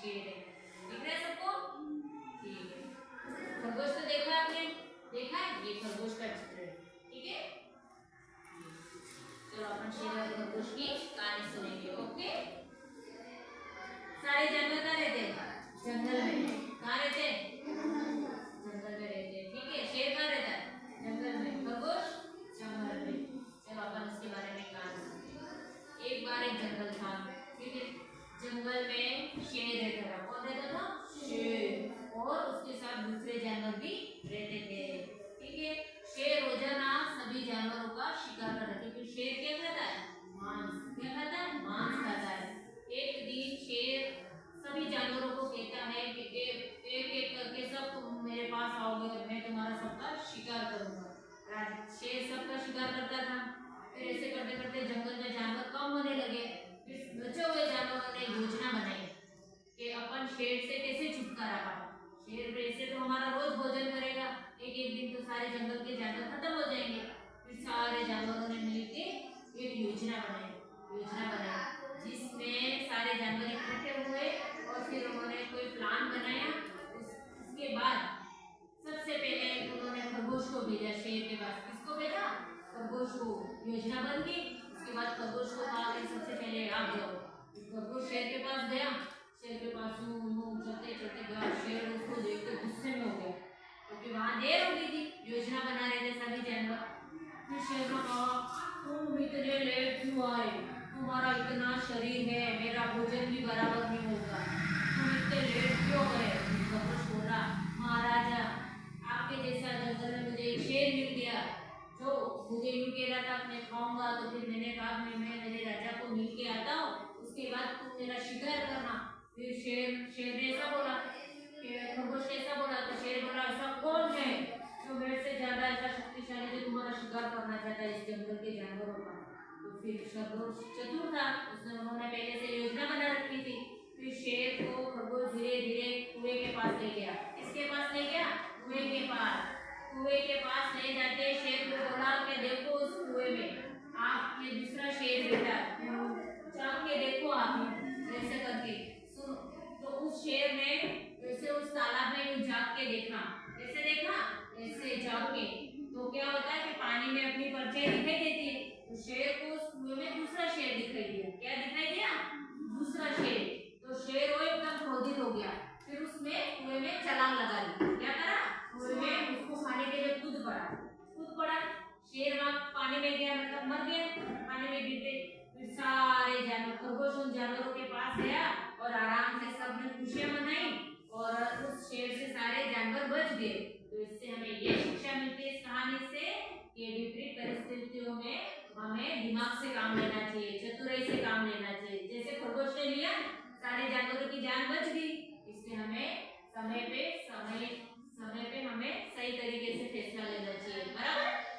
शेर है। दिख रहा है सबको? ठीक है। खरगोश तो देखा है आपने? देखा है? ये खरगोश का चित्र है। ठीक है। चलो अपन शेर और खरगोश की कहानी सुनेंगे। ओके। सारे जानवर कहाँ रहते हैं? जंगल में। कहाँ रहते हैं? जंगल में रहते हैं। ठीक है। शेर कहाँ रहता है? जंगल में। खरगोश जंगल में। चलो अपन उसके बारे में कहानी सुनते हैं। एक बार एक जंगल था। ठीक है। जंगल में शेर रहता था। कौन रहता था? शेर। और उसके साथ दूसरे जानवर भी रहते थे। ठीक है। शेर रोजाना सभी जानवरों का शिकार करता है क्योंकि शेर क्या खाता है? मांस। क्या खाता है? मांस खाता है। एक दिन शेर सभी जानवरों को कहता है कि एक एक करके सब तुम मेरे पास आओगे और मैं तुम्हारा सबका शिकार करूंगा। शेर सबका शिकार करता था। फिर ऐसे करते करते जंगल में जानवर कम होने लगे। फिर बचे हुए जानवरों ने योजना बनाई कि अपन शेर से कैसे छुटकारा पाए। शेर ऐसे तो हमारा रोज भोजन करेगा, एक एक दिन तो सारे जंगल के जानवर खत्म हो जाएंगे। फिर सारे जानवरों ने मिलकर एक योजना बनाई जिसमें सारे जानवर इकट्ठे हुए और फिर उन्होंने कोई प्लान बनाया। उसके बाद सबसे पहले उन्होंने खरगोश को भेजा शेर के पास। किसको भेजा? खरगोश को। योजना बन गई। उसके बाद खरगोश को कहा कि सबसे पहले आप जाओ। खरगोश शेर के पास गया। शेर के पास चलते चलते गया। शेर उसको देख के गुस्से में हो गया क्योंकि वहां देर हो गई थी। योजना बना रहे थे सभी जानवर। फिर शेर ने कहा तुम इतने लेट क्यों आए? तुम्हारा इतना शरीर है, मेरा भोजन भी बराबर नहीं होगा, तुम इतने लेट क्यों गए? खरगोश बोला महाराजा आपके जैसा जंगल में मुझे एक शेर मिल गया जो मुझे यूं कह रहा था मैं खाऊंगा। तो फिर मैंने कहा मैं मेरे राजा को मिल के आता हूँ, उसके बाद तुम मेरा शिकार करना। फिर शेर ने ऐसा बोला कि खरगोश ने ऐसा बोला तो शेर बोला ऐसा कौन है जो मेरे से ज्यादा ऐसा शक्तिशाली जो तुम्हारा शिकार करना चाहता है इस जंगल के जानवरों का। तो फिर खरगोश चतुर था, उन्होंने पहले से योजना बना रखी थी। फिर शेर को खरगोश धीरे धीरे कुएं के पास ले गया। किसके पास ले गया? कुएं के पास। कुएं के पास ले जाते शेर को बोला कि देखो उस कुएं में आप ये दूसरा शेर बैठा, झांक के देखो आप ऐसे करके। तो उस शेर ने ऐसे उस तालाब में झांक के देखा। कैसे देखा? ऐसे झांक के। तो क्या होता है कि पानी में अपनी परछाई दिखाई देती है। तो शेर को उस कुएं में दूसरा शेर दिखाई दिया। क्या दिखाई दिया? दूसरा शेर। तो शेर वो एकदम क्रोधित हो गया। फिर उसने कुएं में छलांग लगा ली। क्या करा? कुएं में उसको खाने के लिए कूद पड़ा। शेर वहां पानी में गया, मतलब मर गया पानी में गिरते। फिर सारे जानवर खरगोश उन जानवरों के पास गया और आराम से सबने खुशियां मनाई और उस शेर से सारे जानवर बच गए। तो इससे हमें ये शिक्षा मिलती है इस कहानी से कि विपरीत परिस्थितियों में हमें दिमाग से काम लेना चाहिए, चतुराई से काम लेना चाहिए। जैसे खरगोश ने लिया, सारे जानवरों की जान बच गई। इसलिए हमें समय पे हमें सही तरीके से फैसला लेना चाहिए। बराबर?